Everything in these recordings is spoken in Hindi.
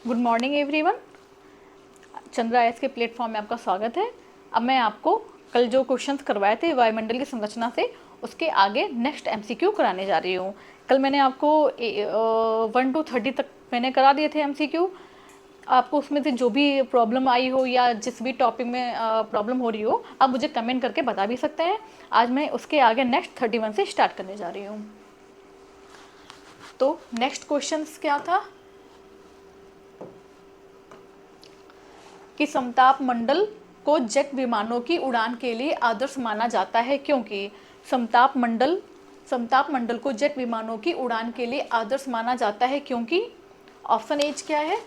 Good morning everyone. Chandra IAS के प्लेटफॉर्म में आपका स्वागत है। अब मैं आपको कल जो क्वेश्चंस करवाए थे वायुमंडल की संरचना से, उसके आगे नेक्स्ट एमसीक्यू कराने जा रही हूँ। कल मैंने आपको 1 to 30 तक मैंने करा दिए थे एमसीक्यू। आपको उसमें से जो भी प्रॉब्लम आई हो या जिस भी टॉपिक में प्रॉब्लम हो रही हो, आप मुझे कमेंट करके बता भी सकते हैं। आज मैं उसके आगे नेक्स्ट 31 से स्टार्ट करने जा रही हूँ। तो नेक्स्ट क्वेश्चंस क्या था कि समताप मंडल को जेट विमानों की उड़ान के लिए आदर्श माना जाता है, क्योंकि समताप मंडल को जेट विमानों की उड़ान के लिए आदर्श माना जाता है क्योंकि ऑप्शन एज क्या है,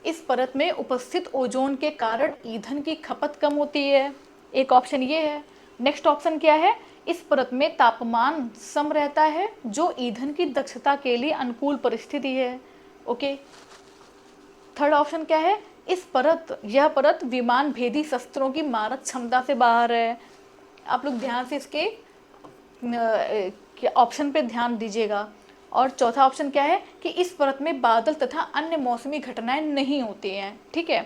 इस परत में उपस्थित ओजोन के कारण ईंधन की खपत कम होती है। एक ऑप्शन ये है। नेक्स्ट ऑप्शन क्या है, इस परत में तापमान सम रहता है जो ईंधन की दक्षता के लिए अनुकूल परिस्थिति है। ओके। थर्ड ऑप्शन क्या है, यह परत विमान भेदी शस्त्रों की मारक क्षमता से बाहर है। आप लोग ध्यान से इसके ऑप्शन पे ध्यान दीजिएगा। और चौथा ऑप्शन क्या है कि इस परत में बादल तथा अन्य मौसमी घटनाएं नहीं होती हैं। ठीक है,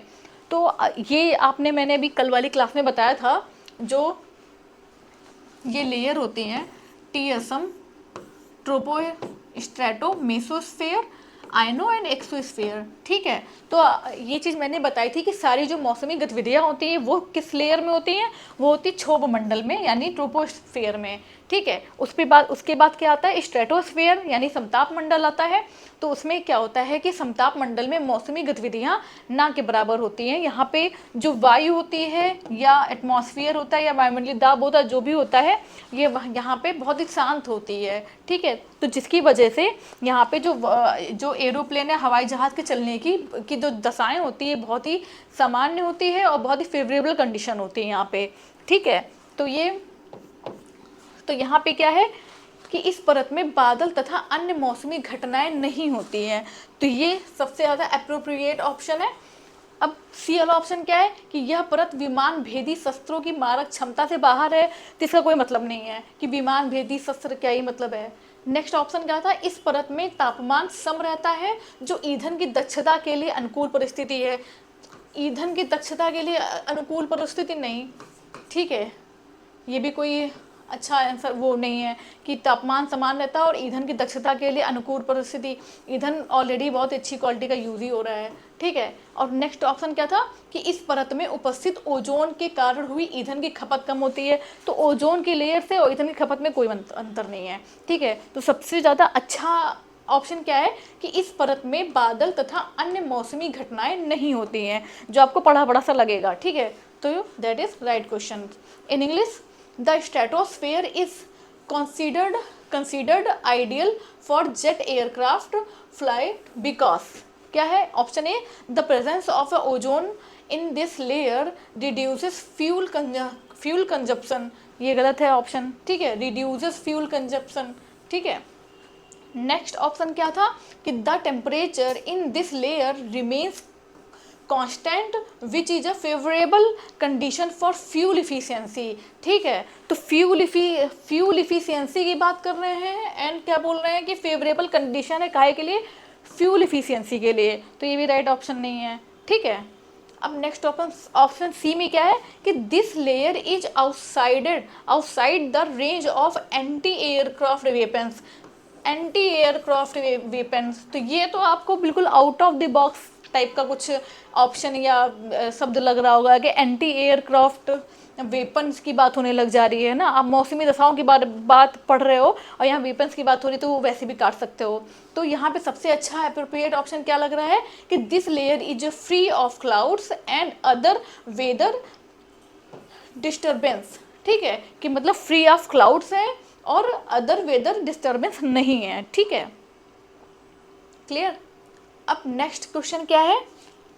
तो ये मैंने अभी कल वाली क्लास में बताया था, जो ये लेयर होती हैं TSM, tropo strato, mesosphere, iono and exosphere. ठीक है, तो ये चीज़ मैंने बताई थी कि सारी जो मौसमी गतिविधियाँ होती हैं वो किस लेयर में होती हैं, वो होती क्षोभ मंडल में यानी ट्रोपोस्फेयर में। ठीक है, उसके बाद क्या आता है, स्ट्रेटोस्फेयर यानी समताप मंडल आता है। तो उसमें क्या होता है कि समताप मंडल में मौसमी गतिविधियाँ ना के बराबर होती हैं। यहाँ पे जो वायु होती है या एटमॉस्फेयर होता है या वायुमंडलीय दाब होता है, जो भी होता है, ये यहाँ पे बहुत ही शांत होती है। ठीक है, तो जिसकी वजह से यहाँ पे जो एरोप्लेन या हवाई जहाज़ के चलने की जो दशाएं होती है बहुत ही सामान्य होती है और बहुत ही फेवरेबल कंडीशन होती है यहाँ पे। ठीक है, तो यहाँ पे क्या है कि इस परत में बादल तथा अन्य मौसमी घटनाएं नहीं होती हैं। तो ये सबसे ज़्यादा अप्रोप्रिएट ऑप्शन है। अब सी वाला ऑप्शन क्या है कि यह परत विमान भेदी शस्त्रों की मारक क्षमता से बाहर है। तो इसका कोई मतलब नहीं है कि विमान भेदी शस्त्र क्या ही मतलब है। नेक्स्ट ऑप्शन क्या था, इस परत में तापमान सम रहता है जो ईंधन की दक्षता के लिए अनुकूल परिस्थिति है। ईंधन की दक्षता के लिए अनुकूल परिस्थिति नहीं। ठीक है, ये भी कोई अच्छा आंसर वो नहीं है कि तापमान समान रहता है और ईंधन की दक्षता के लिए अनुकूल परिस्थिति। ईंधन ऑलरेडी बहुत अच्छी क्वालिटी का यूज ही हो रहा है। ठीक है, और नेक्स्ट ऑप्शन क्या था कि इस परत में उपस्थित ओजोन के कारण हुई ईंधन की खपत कम होती है। तो ओजोन की लेयर से ईंधन की खपत में कोई अंतर नहीं है। ठीक है, तो सबसे ज़्यादा अच्छा ऑप्शन क्या है कि इस परत में बादल तथा अन्य मौसमी घटनाएं नहीं होती हैं, जो आपको पढ़ा सा लगेगा। ठीक है, तो that is right question. In English, the stratosphere is considered ideal for jet aircraft flight because क्या है, option A, the presence of a ozone in this layer reduces fuel consumption। ये गलत है ऑप्शन। ठीक है, reduces fuel consumption। ठीक है, नेक्स्ट ऑप्शन क्या था कि the temperature in this layer remains constant which is a favourable condition for fuel efficiency. ठीक है, तो फ्यूल इफिशियंसी की बात कर रहे हैं एंड क्या बोल रहे हैं कि फेवरेबल कंडीशन है काहे के लिए, फ्यूल इफिशियंसी के लिए। तो ये भी राइट ऑप्शन नहीं है। ठीक है, अब नेक्स्ट ऑप्शन सी में क्या है कि this layer is outside the range of anti aircraft weapons. Anti aircraft weapons, तो ये तो आपको बिल्कुल out of the box type का कुछ ऑप्शन या शब्द लग रहा होगा कि एंटी एयरक्राफ्ट वेपन्स की बात होने लग जा रही है ना। आप मौसमी दशाओं की बात पढ़ रहे हो और यहाँ वेपन्स की बात हो रही है, तो वो वैसे भी काट सकते हो। तो यहाँ पे सबसे अच्छा अप्रोप्रिएट ऑप्शन क्या लग रहा है कि this layer is free of clouds and other weather disturbance. ठीक है, कि मतलब फ्री ऑफ क्लाउड्स है और अदर वेदर डिस्टर्बेंस नहीं है। ठीक है, क्लियर। अब नेक्स्ट क्वेश्चन क्या है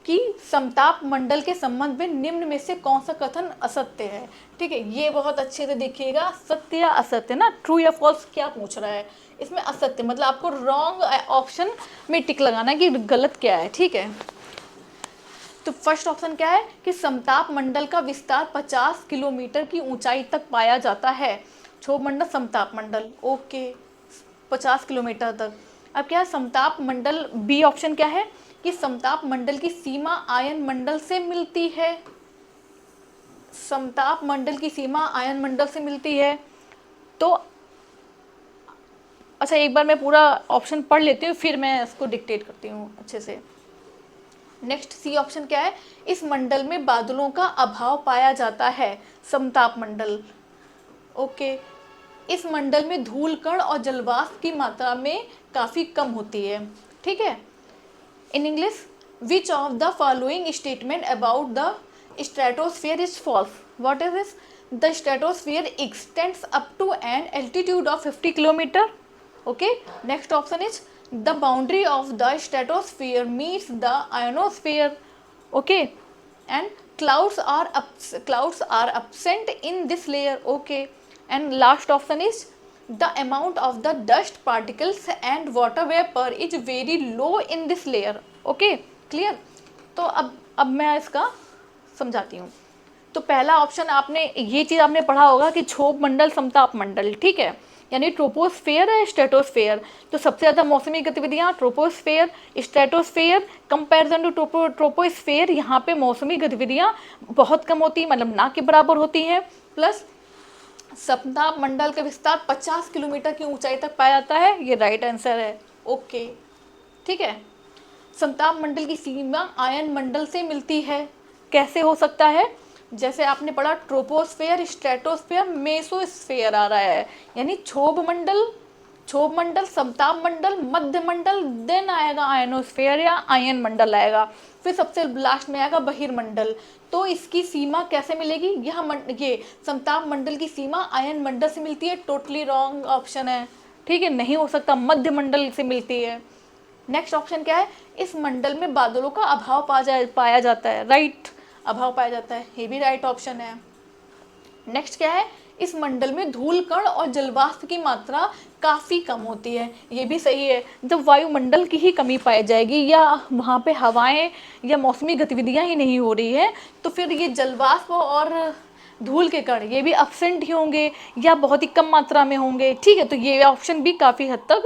कि समताप मंडल के संबंध में निम्न में से कौन सा कथन असत्य है। ठीक है, ये बहुत अच्छे से देखिएगा, सत्य या असत्य ना, ट्रू या फॉल्स क्या पूछ रहा है। इसमें असत्य मतलब आपको रॉन्ग ऑप्शन में टिक लगाना है कि गलत क्या है। ठीक है, तो फर्स्ट ऑप्शन क्या है कि समताप मंडल का विस्तार 50 किलोमीटर की ऊंचाई तक पाया जाता है। क्षोभ मंडल, समताप मंडल, ओके, 50 किलोमीटर तक। अब क्या है समताप मंडल, बी ऑप्शन क्या है कि समताप मंडल की सीमा आयन मंडल से मिलती है? समताप मंडल की सीमा आयन मंडल से मिलती है। तो अच्छा, एक बार मैं पूरा ऑप्शन पढ़ लेती हूँ, फिर मैं इसको डिक्टेट करती हूँ अच्छे से। नेक्स्ट सी ऑप्शन क्या है? इस मंडल में बादलों का अभाव पाया जाता है, समताप मंडल। ओके। इस मंडल में धूल कण और जलवाष्प की मात्रा में काफ़ी कम होती है। ठीक है। In English, which of the following statement about the stratosphere is false? What is this? The stratosphere extends up to an altitude of 50 kilometre. Okay. Next option is the boundary of the stratosphere meets the ionosphere. Okay. And clouds are absent in this layer. Okay. And last option is the amount of the dust particles and water vapor is very low in this layer. Okay, clear? तो अब मैं इसका समझाती हूँ। तो पहला ऑप्शन, आपने ये चीज़ आपने पढ़ा होगा कि क्षोभ मंडल, समताप मंडल, ठीक है, यानी ट्रोपोस्फेयर है, स्ट्रेटोस्फेयर। तो सबसे ज़्यादा मौसमी गतिविधियाँ troposphere, stratosphere comparison to troposphere, यहाँ पे मौसमी गतिविधियाँ बहुत कम होती, मतलब ना के बराबर होती हैं। प्लस समताप मंडल का विस्तार 50 किलोमीटर की ऊंचाई तक पाया जाता है। ये राइट आंसर है। ओके, ठीक है। समताप मंडल की सीमा आयन मंडल से मिलती है। कैसे हो सकता है? जैसे आपने पढ़ा ट्रोपोस्फेयर, स्ट्रेटोस्फेयर, मेसोस्फेयर आ रहा है, यानी क्षोभ मंडल, समताप मंडल, मध्य मंडल, देन आएगा आयनोस्फेयर या आयन मंडल आएगा, फिर सबसे लास्ट में आएगा बहिर्मंडल। तो इसकी सीमा कैसे मिलेगी? ये समताप मंडल की सीमा आयन मंडल से मिलती है। टोटली रॉन्ग ऑप्शन है, ठीक है, नहीं हो सकता, मध्य मंडल से मिलती है। नेक्स्ट ऑप्शन क्या है? इस मंडल में बादलों का अभाव पाया जाता है। राइट, अभाव पाया जाता है, ये भी राइट ऑप्शन है। नेक्स्ट क्या है? इस मंडल में धूल कण और जलवाष्प की मात्रा काफ़ी कम होती है। ये भी सही है। जब वायुमंडल की ही कमी पाई जाएगी या वहाँ पे हवाएं या मौसमी गतिविधियाँ ही नहीं हो रही है, तो फिर ये जलवाष्प और धूल के कण ये भी अब्सेंट ही होंगे या बहुत ही कम मात्रा में होंगे। ठीक है, तो ये ऑप्शन भी काफ़ी हद तक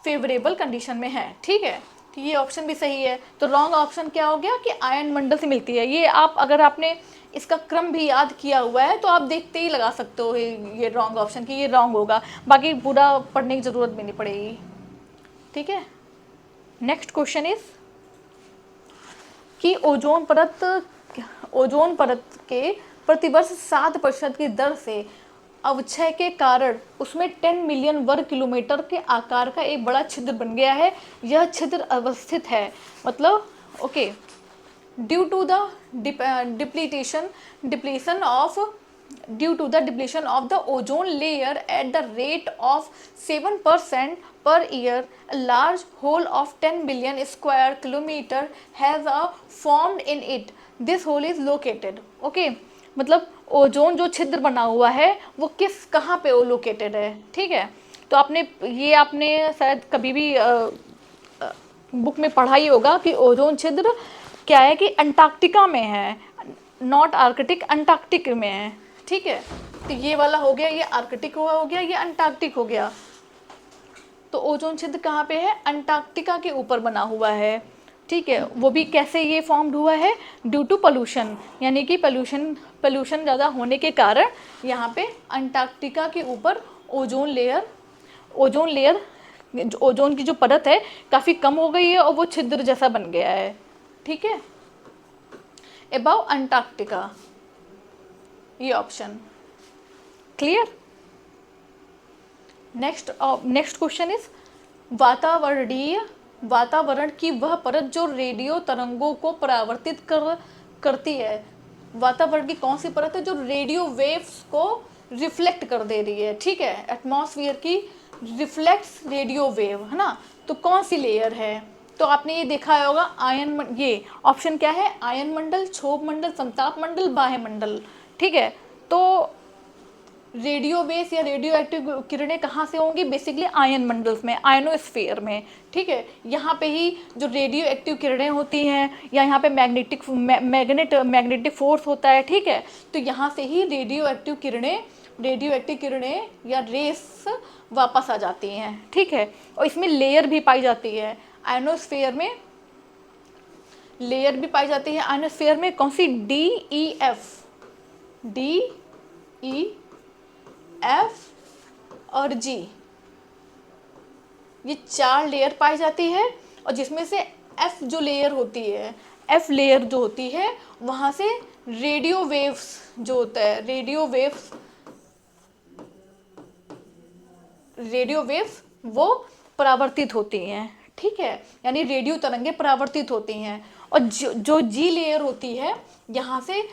फेवरेबल कंडीशन में है। ठीक है, तो ये ऑप्शन भी सही है। तो रॉन्ग ऑप्शन क्या हो गया कि आयन मंडल से मिलती है। ये आप अगर आपने इसका क्रम भी याद किया हुआ है तो आप देखते ही लगा सकते हो ये रॉन्ग ऑप्शन कि ये रॉन्ग होगा, बाकी पूरा पढ़ने की ज़रूरत भी नहीं पड़ेगी। ठीक है। नेक्स्ट क्वेश्चन इज कि ओजोन परत के प्रतिवर्ष 7% की दर से अवक्षय के कारण उसमें 10 मिलियन वर्ग किलोमीटर के आकार का एक बड़ा छिद्र बन गया है। यह छिद्र अवस्थित है, मतलब okay, due to the depletion of the ozone layer at the rate of 7% per year, a large hole of 10 billion square kilometer has formed in it. This hole is located. Okay, मतलब ओजोन जो छिद्र बना हुआ है वो कहाँ पे लोकेटेड है। ठीक है, तो आपने शायद कभी भी बुक में पढ़ा ही होगा कि ओजोन छिद्र क्या है कि अंटार्कटिका में है, नॉट आर्कटिक, अंटार्कटिक में है। ठीक है, तो ये वाला हो गया, ये आर्कटिक हो गया, ये अंटार्कटिक हो गया। तो ओजोन छिद्र कहाँ पे है? अंटार्कटिका के ऊपर बना हुआ है। ठीक है, वो भी कैसे ये फॉर्म्ड हुआ है? ड्यू टू पोल्यूशन, यानी कि पोल्यूशन ज़्यादा होने के कारण यहाँ पे अंटार्कटिका के ऊपर ओजोन की जो परत है काफ़ी कम हो गई है और वो छिद्र जैसा बन गया है। ठीक है, अबव अंटार्कटिका, ये option clear. Next question is वातावरण की वह परत जो रेडियो तरंगों को परावर्तित करती है। वातावरण की कौन सी परत है जो रेडियो वेव्स को रिफ्लेक्ट कर दे रही है? ठीक है, एटमॉस्फेयर की रिफ्लेक्ट्स रेडियो वेव, है ना। तो कौन सी लेयर है? तो आपने ये देखा होगा, ये ऑप्शन क्या है? आयन मंडल, क्षोभ मंडल, समताप मंडल, बाह्य मंडल। ठीक है, तो रेडियो बेस या रेडियो एक्टिव किरणें कहाँ से होंगी? बेसिकली आयन मंडल्स में, आयनोस्फीयर में। ठीक है, यहाँ पे ही जो रेडियो एक्टिव किरणें होती हैं या यहाँ पे मैग्नेटिक फोर्स होता है। ठीक है, तो यहाँ से ही रेडियो एक्टिव किरणें या रेस वापस आ जाती हैं। ठीक है, और इसमें लेयर भी पाई जाती है। आयनोस्फीयर में लेयर भी पाई जाती है आयनोस्फीयर में, कौन सी? DEF और G, ये 4 लेयर पाई जाती है। और जिसमें से F जो लेयर होती है, F लेयर जो होती है, वहाँ से रेडियो वेव्स जो होता है, रेडियो वेव्स वो परावर्तित होती हैं, ठीक है, यानी रेडियो तरंगे परावर्तित होती हैं। और जो जी लेयर होती है, यहाँ से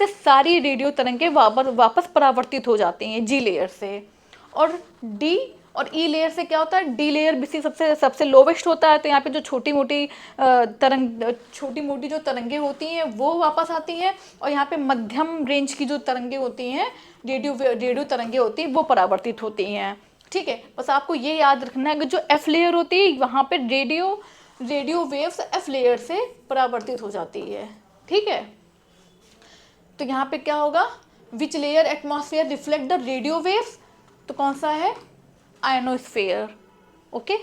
सारी रेडियो तरंगे वापस परावर्तित हो जाती हैं जी लेयर से। और डी और ई लेयर से क्या होता है? डी लेयर भी सबसे लोवेस्ट होता है, तो यहाँ पे जो छोटी मोटी जो तरंगे होती हैं वो वापस आती हैं, और यहाँ पे मध्यम रेंज की जो तरंगे होती हैं, रेडियो तरंगे होती हैं, वो परावर्तित होती हैं, ठीक है। बस आपको ये याद रखना है कि जो एफ लेयर होती है, वहाँ पे रेडियो वेव्स एफ लेयर से परावर्तित हो जाती है, ठीक है। तो यहाँ पे क्या होगा? Which layer atmosphere reflect the radio waves? तो कौन सा है? Ionosphere, okay.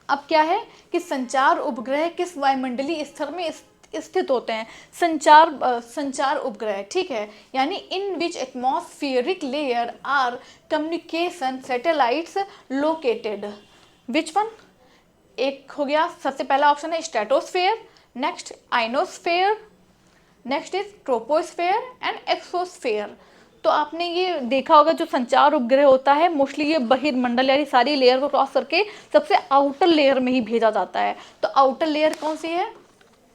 अब क्या है कि संचार उपग्रह किस वायुमंडलीय स्तर में स्थित होते हैं? संचार उपग्रह, ठीक है, यानी in which atmospheric layer are communication satellites located. Which one? एक हो गया, सबसे पहला ऑप्शन है stratosphere, next ionosphere, next is troposphere and exosphere. तो आपने ये देखा होगा, जो संचार उपग्रह होता है मोस्टली ये बहिर्मंडल यानी सारी लेयर को क्रॉस करके सबसे आउटर लेयर में ही भेजा जाता है। तो आउटर लेयर कौन सी है?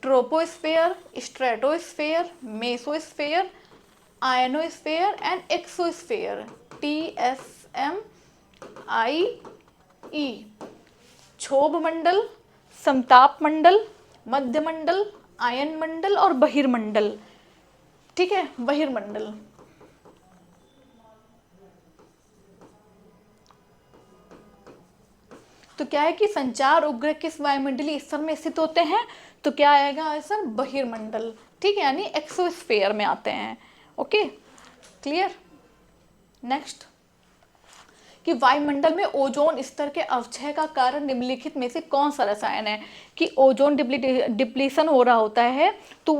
Troposphere, stratosphere, mesosphere, ionosphere and exosphere, TSMIE। क्षोभ मंडल, समताप मंडल, मध्य मंडल, आयन मंडल और बहिर्मंडल, ठीक है, बहिर्मंडल। तो क्या है कि संचार उपग्रह किस वायुमंडलीय स्तर में स्थित होते हैं? तो क्या आएगा आंसर? बहिर्मंडल, ठीक है, यानी एक्सोस्फेयर में आते हैं, ओके, क्लियर। नेक्स्ट, कि वायुमंडल में ओजोन स्तर के अवक्षय का कारण निम्नलिखित में से कौन सा रसायन है? कि ओजोन डिप्लीशन हो रहा होता है, तो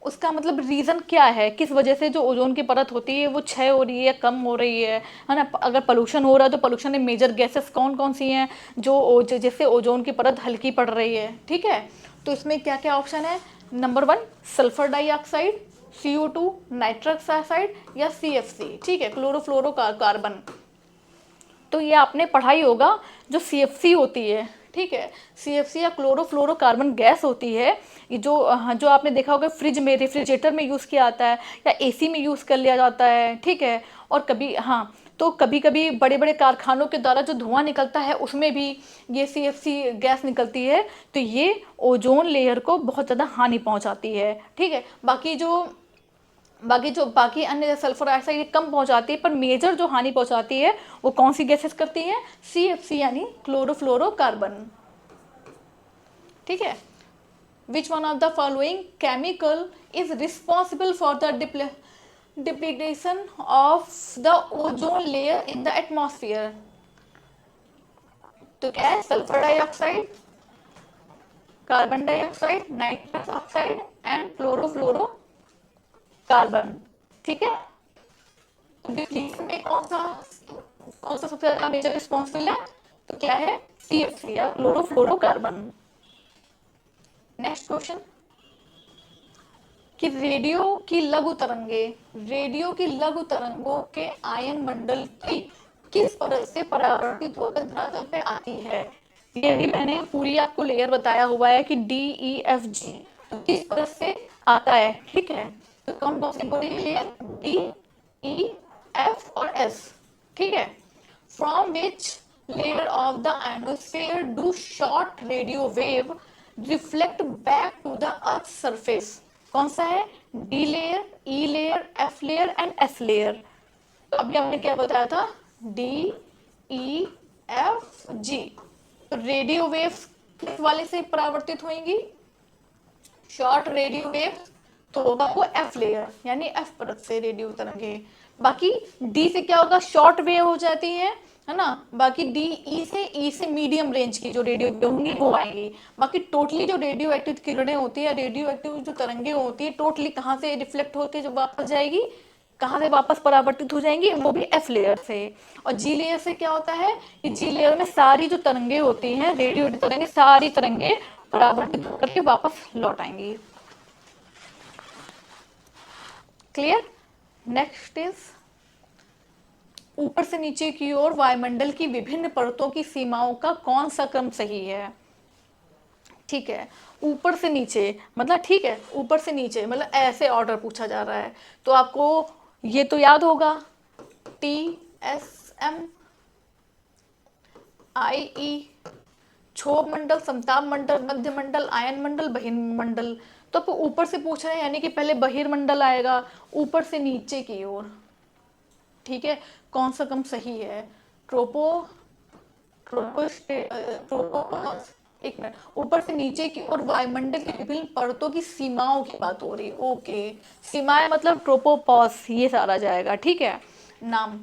उसका मतलब रीज़न क्या है, किस वजह से जो ओजोन की परत होती है वो क्षय हो रही है, कम हो रही है ना। अगर पोल्यूशन हो रहा है तो पोल्यूशन में मेजर गैसेस कौन कौन सी हैं जिससे ओजोन की परत हल्की पड़ रही है, ठीक है। तो इसमें क्या क्या ऑप्शन है? Number 1 sulphur dioxide, CO2, nitrous oxide या CFC, ठीक है, क्लोरोफ्लोरोकार्बन। तो ये आपने पढ़ा ही होगा, जो CFC होती है, ठीक है, CFC या क्लोरोफ्लोरोकार्बन गैस होती है, ये जो आपने देखा होगा फ्रिज में, रेफ्रिजरेटर में यूज़ किया जाता है या AC में यूज़ कर लिया जाता है, ठीक है। और कभी कभी बड़े बड़े कारखानों के द्वारा जो धुआं निकलता है उसमें भी ये CFC गैस निकलती है, तो ये ओजोन लेयर को बहुत ज़्यादा हानि पहुँचाती है, ठीक है। बाकी अन्य सल्फर ऑक्साइड कम पहुंचाती है, पर मेजर जो हानि पहुंचाती है वो कौन सी गैसेस करती है? CFC यानी क्लोरोफ्लोरोकार्बन, ठीक है। Which one of the following chemical is responsible for the depletion of the ozone layer in the atmosphere? तो क्या है? Sulphur dioxide, carbon dioxide, nitrous oxide and chlorofluoro carbon, ठीक है। डिप्लीशन में कौन सा सबसे ज्यादा मेजर रिस्पॉन्सिबल है? तो क्या है? CFC या क्लोरोफ्लोरोकार्बन। नेक्स्ट क्वेश्चन, कि रेडियो की लघु तरंगों के आयन मंडल की किस परत से परावर्तित होकर धरातल पे आती है? ये भी मैंने पूरी आपको लेयर बताया हुआ है कि DEFG किस परत से आता है, ठीक है। तो कौन कौन सी बड़ी लेयर? D, E, F और S, ठीक है। From which layer of the ionosphere do short radio wave reflect back to the earth surface? कौन सा है? D layer, E layer, F layer and S layer. तो अभी हमने क्या बताया था? D, E, F, G। तो रेडियो वेव्स किस वाले से परावर्तित होंगी? शॉर्ट रेडियो वेव्स, तो होगा वो F लेयर यानी F परत से रेडियो तरंगे। बाकी D से क्या होगा? शॉर्ट वेव हो जाती है, है ना। बाकी डी ई से मीडियम रेंज की जो रेडियो वेव होंगी वो आएंगी। बाकी टोटली जो रेडियो एक्टिव किरणें होती है, रेडियो एक्टिव जो तरंगे होती है, टोटली कहाँ से रिफ्लेक्ट होके जो वापस जाएगी, कहाँ से वापस परावर्तित हो जाएंगी, वो भी एफ लेयर से। और जी लेयर से क्या होता है कि जी लेयर में सारी जो तरंगे होती हैं, रेडियो तरंगे, सारी तरंगे परावर्तित होकर के वापस लौट आएंगी। क्लियर। नेक्स्ट इज ऊपर से नीचे की ओर वायुमंडल की विभिन्न परतों की सीमाओं का कौन सा क्रम सही है। ठीक है, ऊपर से नीचे मतलब, ठीक है, ऊपर से नीचे मतलब ऐसे ऑर्डर पूछा जा रहा है, तो आपको ये तो याद होगा, टी एस एम आई ई, क्षोभ मंडल, समताप मंडल, मध्य मंडल, आयन मंडल, बहिर्मंडल। तो आपको ऊपर से पूछ रहे हैं, यानी कि पहले बहिर्मंडल आएगा, ऊपर से नीचे की ओर। ठीक है, कौन सा क्रम सही है। ट्रोपो ट्रोपो ट्रोपो एक मिनट, ऊपर से नीचे की ओर वायुमंडल की विभिन्न परतों की सीमाओं की बात हो रही। ओके, सीमाएं मतलब ट्रोपोपॉस, ये सारा जाएगा। ठीक है, नाम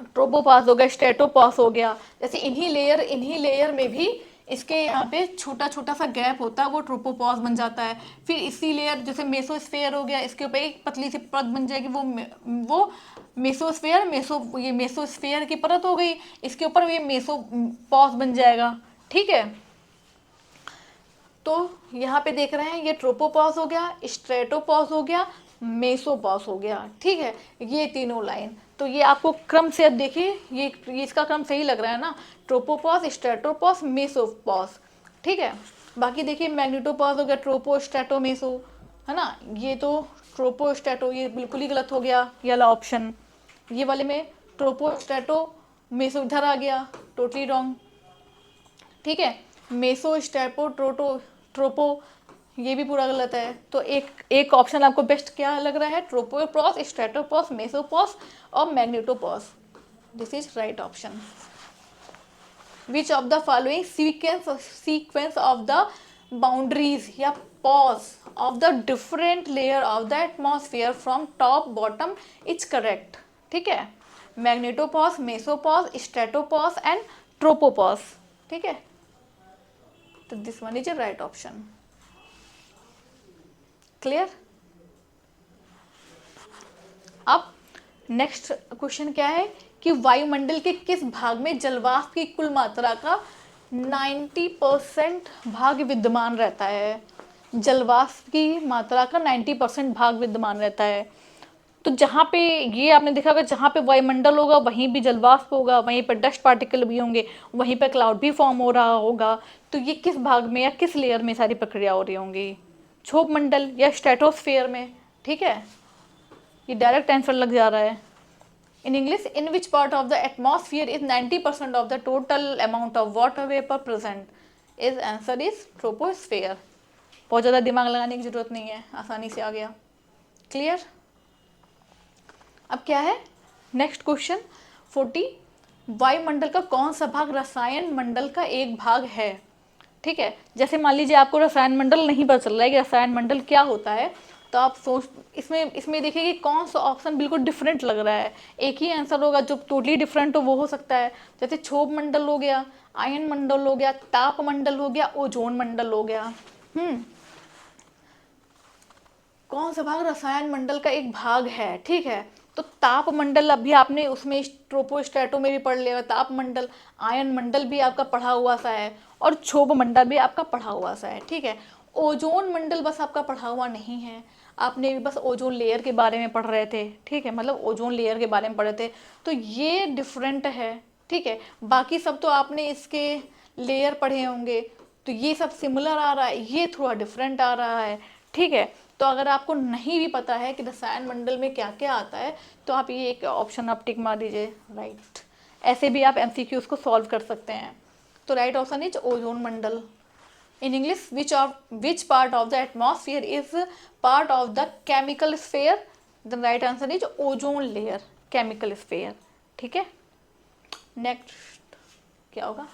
ट्रोपोपॉस हो गया, स्ट्रेटोपॉस हो गया। जैसे इन्हीं लेयर में भी इसके यहाँ पे छोटा छोटा सा गैप होता है, वो ट्रोपोपॉस बन जाता है। फिर इसी लेयर जैसे मेसोस्फेयर हो गया, इसके ऊपर एक पतली सी परत बन जाएगी, वो मेसोस्फेयर, ये मेसोस्फेयर की परत हो गई, इसके ऊपर ये मेसोपॉस बन जाएगा। ठीक है, तो यहाँ पे देख रहे हैं ये ट्रोपोपॉस हो गया, स्ट्रेटोपॉस हो गया, मेसोपॉस हो गया। ठीक है, ये तीनों लाइन, तो ये आपको क्रम से, अब देखिए ये इसका क्रम सही लग रहा है ना, ट्रोपोपॉस, स्ट्रेटोपॉस, मेसोपॉस। ठीक है, बाकी देखिए मैग्नेटोपॉस हो गया, ट्रोपो, स्ट्रेटो, मेसो, है ना। ये तो ट्रोपो स्ट्रेटो, ये बिल्कुल ही गलत हो गया, ये वाला ऑप्शन। ये वाले में ट्रोपो स्ट्रेटो मेसो इधर आ गया, टोटली रॉन्ग। ठीक है, मेसो स्टेपो ट्रोपो, ये भी पूरा गलत है। तो एक ऑप्शन आपको बेस्ट क्या लग रहा है, ट्रोपोपॉस, स्ट्रेटोपॉस, मेसोपॉस और magnetopause. This is right option. Which of the following sequence of the boundaries या pause of the different layer of the atmosphere from top bottom is correct. ठीक है, मैग्नेटोपॉस, मेसोपॉस, स्ट्रेटोपॉस एंड ट्रोपोपॉस। ठीक है, तो this one is a right option. Clear. अब नेक्स्ट क्वेश्चन क्या है कि वायुमंडल के किस भाग में जलवाष्प की कुल मात्रा का 90% भाग विद्यमान रहता है। जलवाष्प की मात्रा का 90% भाग विद्यमान रहता है। तो जहाँ पे ये आपने देखा होगा, जहाँ पे वायुमंडल होगा वहीं भी जलवाष्प होगा, वहीं पर डस्ट पार्टिकल भी होंगे, वहीं पर क्लाउड भी फॉर्म हो रहा होगा। तो ये किस भाग में या किस लेयर में सारी प्रक्रिया हो रही होंगी, क्षोभ मंडल या स्ट्रेटोस्फेयर में। ठीक है, ये डायरेक्ट आंसर लग जा रहा है। In English, in which part of the atmosphere is 90% of the total amount of water vapour present. Is answer is troposphere. बहुत ज़्यादा दिमाग लगाने की जरूरत नहीं है, आसानी से आ गया। क्लियर। अब क्या है नेक्स्ट क्वेश्चन 40, वायुमंडल का कौन सा भाग रसायन मंडल का एक भाग है। ठीक है, जैसे मान लीजिए आपको रसायन मंडल नहीं पता चल रहा है कि रसायन मंडल क्या होता है, तो आप सोच इसमें देखिए कि कौन सा ऑप्शन बिल्कुल डिफरेंट लग रहा है। एक ही आंसर होगा, जो टोटली डिफरेंट हो वो हो सकता है। जैसे क्षोभ मंडल हो गया, आयन मंडल हो गया, ताप मंडल हो गया, ओजोन मंडल हो गया। कौन सा भाग रसायन मंडल का एक भाग है। ठीक है, तो ताप मंडल अभी आपने उसमें ट्रोपोस्ट्रेटो में भी पढ़ लिया, ताप मंडल, आयन मंडल भी आपका पढ़ा हुआ सा है, और क्षोभ मंडल भी आपका पढ़ा हुआ सा है। ठीक है, ओजोन मंडल बस आपका पढ़ा हुआ नहीं है, आपने भी बस ओजोन लेयर के बारे में पढ़ रहे थे। ठीक है, मतलब ओजोन लेयर के बारे में पढ़े थे, तो ये डिफरेंट है। ठीक है, बाकी सब तो आपने इसके लेयर पढ़े होंगे, तो ये सब सिमिलर आ रहा है, ये थोड़ा डिफरेंट आ रहा है। ठीक है, तो अगर आपको नहीं भी पता है कि रसायन मंडल में क्या क्या आता है, तो आप ये एक ऑप्शन आप टिक मार दीजिए, राइट। ऐसे भी आप एमसीक्यूज को सॉल्व कर सकते हैं। तो right option is ozone Mandal. In English, which part of the atmosphere is part of the chemical sphere. The right answer is ozone layer, chemical sphere. ठीक है, नेक्स्ट क्या होगा,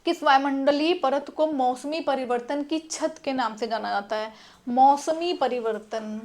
किस वायुमंडलीय परत को मौसमी परिवर्तन की छत के नाम से जाना जाता है। मौसमी परिवर्तन,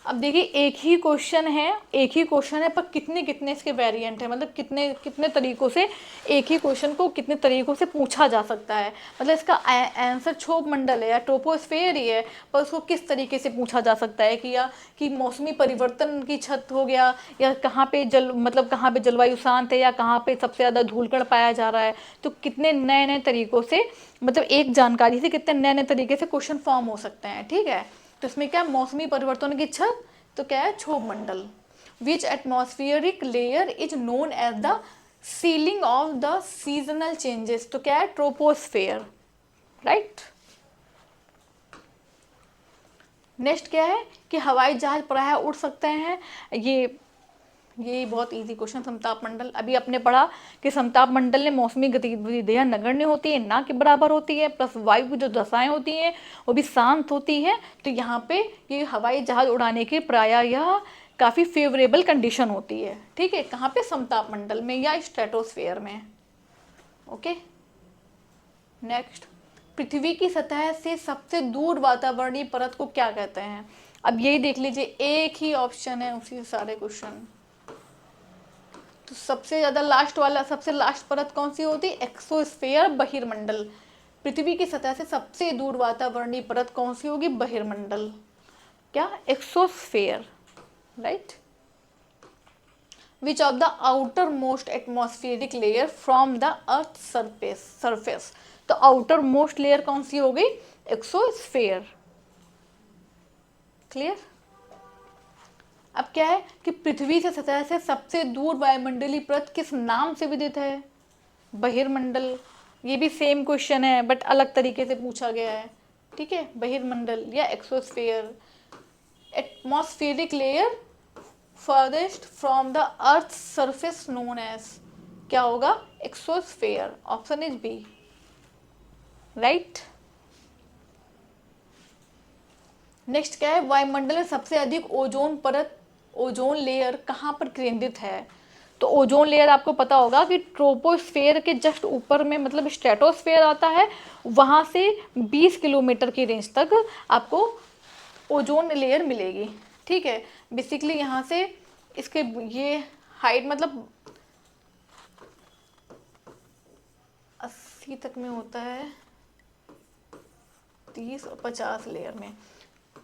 अब देखिए एक ही क्वेश्चन है पर कितने कितने इसके वेरिएंट है, मतलब कितने कितने तरीकों से एक ही क्वेश्चन को कितने तरीकों से पूछा जा सकता है। मतलब इसका आंसर क्षोभ मंडल है या ट्रोपोस्फेयर ही है, पर उसको किस तरीके से पूछा जा सकता है कि या कि मौसमी परिवर्तन की छत हो गया, या कहाँ पे मतलब कहाँ पे जलवायु शांत है, या कहाँ पे सबसे ज़्यादा धूलकण पाया जा रहा है। तो कितने नए नए तरीकों से, मतलब एक जानकारी से कितने नए नए तरीके से क्वेश्चन फॉर्म हो सकते हैं। ठीक है, तो इसमें क्या मौसमी परिवर्तन की छत, तो क्या है क्षोभ मंडल। Which atmospheric layer is known as the ceiling of the seasonal changes, तो क्या है ट्रोपोस्फेयर, राइट। नेक्स्ट क्या है कि हवाई जहाज प्रायः उड़ सकते हैं, ये बहुत इजी क्वेश्चन। समताप मंडल, अभी आपने पढ़ा कि समताप मंडल में मौसमी गतिविधियां नगण्य होती है, ना के बराबर होती है, प्लस वायु की जो दशाएं होती हैं वो भी शांत होती हैं। तो यहाँ पे ये हवाई जहाज उड़ाने की प्रायः यह काफ़ी फेवरेबल कंडीशन होती है। ठीक है, कहाँ पे समताप मंडल में या स्ट्रेटोस्फेयर में। ओके, नेक्स्ट, पृथ्वी की सतह से सबसे दूर वातावरणीय परत को क्या कहते हैं। अब यही देख लीजिए एक ही ऑप्शन है उसी सारे क्वेश्चन। तो सबसे ज़्यादा लास्ट वाला, सबसे लास्ट परत कौन सी होती है, एक्सोस्फेयर, बहिर्मंडल। पृथ्वी की सतह से सबसे दूर वातावरणीय परत कौन सी होगी, बहिर्मंडल, क्या exosphere, right. Which of the outer most atmospheric layer from the earth surface, तो आउटर मोस्ट लेयर कौन सी होगी, एक्सोस्फेयर। क्लियर। अब क्या है कि पृथ्वी से सतह से सबसे दूर वायुमंडलीय परत किस नाम से विदित है, बहिर्मंडल। ये भी सेम क्वेश्चन है बट अलग तरीके से पूछा गया है। ठीक है, बहिर्मंडल या exosphere. Atmospheric layer farthest from the earth surface known as, क्या होगा, exosphere. Option is B, right. Next क्या है, वायुमंडल में सबसे अधिक ओजोन परत, ओजोन लेयर कहाँ पर केंद्रित है। तो ओजोन लेयर आपको पता होगा कि ट्रोपोस्फेयर के जस्ट ऊपर में, मतलब स्ट्रेटोस्फेयर आता है, वहाँ से 20 किलोमीटर की रेंज तक आपको ओजोन लेयर मिलेगी। ठीक है, बेसिकली यहाँ से इसके ये हाइट मतलब 80 तक में होता है, 30 और 50 लेयर में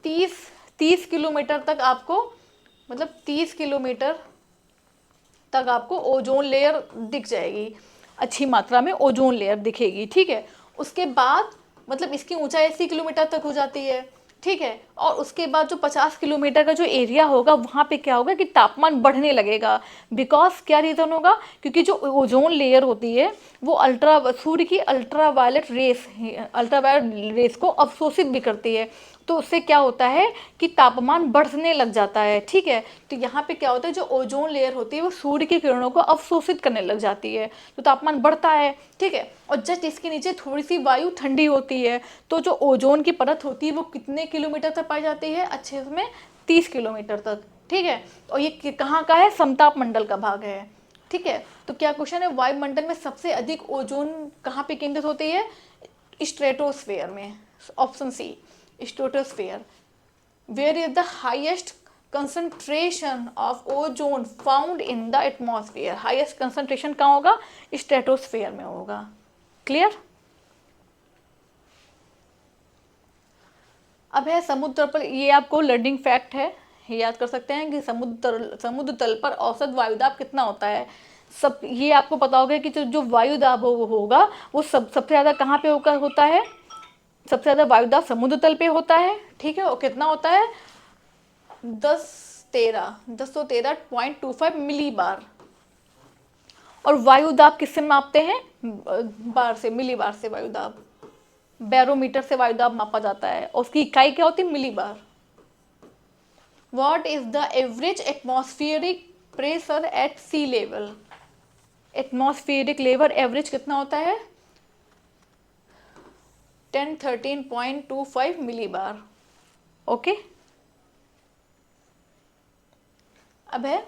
30 किलोमीटर तक आपको, मतलब 30 किलोमीटर तक आपको ओजोन लेयर दिख जाएगी, अच्छी मात्रा में ओजोन लेयर दिखेगी। ठीक है, उसके बाद मतलब इसकी ऊंचाई 80 किलोमीटर तक हो जाती है। ठीक है, और उसके बाद जो 50 किलोमीटर का जो एरिया होगा वहाँ पे क्या होगा कि तापमान बढ़ने लगेगा। बिकॉज क्या रीज़न होगा, क्योंकि जो ओजोन लेयर होती है वो सूर्य की अल्ट्रावायलेट रेस को अवशोषित भी करती है। तो उससे क्या होता है कि तापमान बढ़ने लग जाता है। ठीक है, तो यहाँ पे क्या होता है, जो ओजोन लेयर होती है वो सूर्य की किरणों को अवशोषित करने लग जाती है, तो तापमान बढ़ता है। ठीक है, और जस्ट इसके नीचे थोड़ी सी वायु ठंडी होती है, तो जो ओजोन की परत होती है वो कितने किलोमीटर तक पाई जाती है, अच्छे में 30 किलोमीटर तक। ठीक है, और ये कहाँ का है, समताप मंडल का भाग है। ठीक है, तो क्या क्वेश्चन है, वायुमंडल में सबसे अधिक ओजोन कहाँ पे केंद्रित होती है, स्ट्रेटोस्फेयर में। Option C, stratosphere. Where is the highest concentration of ozone found in the atmosphere, highest concentration कहाँ होगा, स्ट्रेटोस्फेयर में होगा। क्लियर। अब है समुद्र पर, ये आपको लर्निंग फैक्ट है, याद कर सकते हैं कि समुद्र तल पर औसत वायुदाब कितना होता है। सब ये आपको पता होगा कि जो वायुदाब होगा वो सबसे ज़्यादा कहाँ पे होता है, सबसे ज़्यादा वायुदाब समुद्र तल पे होता है। ठीक है, और कितना होता है, 1013.25 मिली बार। और वायुदाब किससे मापते हैं, बार से, मिली बार से वायुदाब, बैरोमीटर से वायुदाब मापा जाता है, और उसकी इकाई क्या होती है, millibar. What is the average atmospheric pressure at sea level, atmospheric level average कितना होता है, 1013.25 मिली बार। ओके, अब है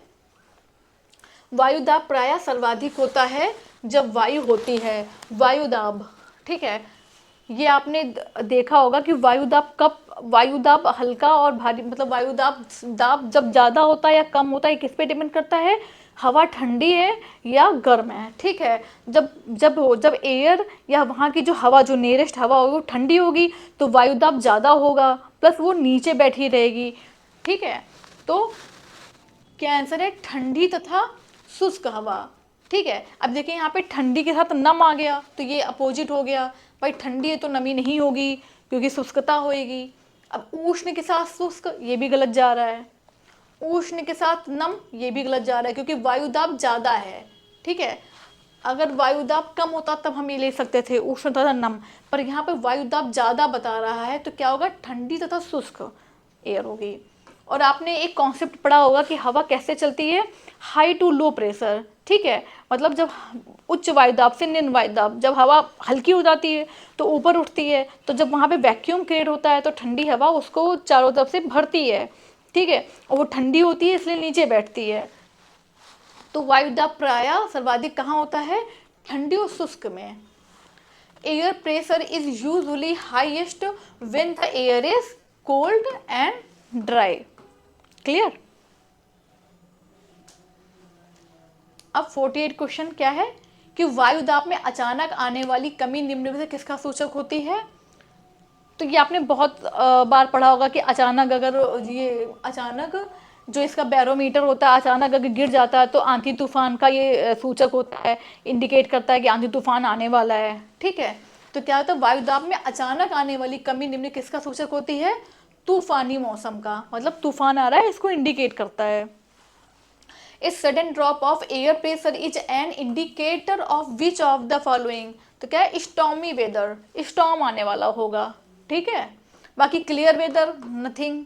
वायुदाब प्रायः सर्वाधिक होता है जब वायु होती है, वायुदाब। ठीक है, ये आपने देखा होगा कि वायुदाब हल्का और भारी, मतलब वायुदाब दाब जब ज़्यादा होता है या कम होता है किस पे डिपेंड करता है, हवा ठंडी है या गर्म है, ठीक है। जब एयर या वहाँ की जो हवा, जो नियरेस्ट हवा होगी वो ठंडी होगी तो वायुदाब ज़्यादा होगा, प्लस वो नीचे बैठी रहेगी, ठीक है। तो क्या आंसर है, ठंडी तथा शुष्क हवा, ठीक है। अब देखिए यहाँ पे ठंडी के साथ नम आ गया तो ये अपोजिट हो गया, भाई ठंडी है तो नमी नहीं होगी क्योंकि शुष्कता होएगी। अब उष्ण के साथ शुष्क, ये भी गलत जा रहा है। उष्ण के साथ नम, ये भी गलत जा रहा है क्योंकि वायुदाब ज़्यादा है, ठीक है। अगर वायुदाब कम होता तब हम ये ले सकते थे उष्ण तथा नम, पर यहाँ पे वायुदाब ज़्यादा बता रहा है तो क्या होगा, ठंडी तथा शुष्क एयर होगी। और आपने एक कॉन्सेप्ट पढ़ा होगा कि हवा कैसे चलती है, हाई टू लो प्रेशर, ठीक है। मतलब जब उच्च वायुदाब से निम्न वायुदाब, जब हवा हल्की हो जाती है तो ऊपर उठती है, तो जब वहाँ पे वैक्यूम क्रिएट होता है तो ठंडी हवा उसको चारों तरफ से भरती है, ठीक है, और वो ठंडी होती है इसलिए नीचे बैठती है। तो वायुदाब प्रायः सर्वाधिक कहाँ होता है, ठंडी और शुष्क में। Air pressure is usually highest when the air is cold and dry. Clear. अब 48 क्वेश्चन क्या है कि वायुदाब में अचानक आने वाली कमी निम्न में से किसका सूचक होती है। तो ये आपने बहुत बार पढ़ा होगा कि अचानक, अगर ये अचानक जो इसका बैरोमीटर होता है अचानक अगर गिर जाता है तो आंधी तूफान का ये सूचक होता है, इंडिकेट करता है कि आंधी तूफान आने वाला है, ठीक है। तो क्या होता है, वायुदाब में अचानक आने वाली कमी निम्न किसका सूचक होती है, तूफानी मौसम का, मतलब तूफान आ रहा है इसको इंडिकेट करता है। A sudden drop of air pressure is an indicator of which of the following। तो क्या है, स्टॉर्मी वेदर, स्टॉर्म आने वाला होगा, ठीक है। बाकी clear weather nothing,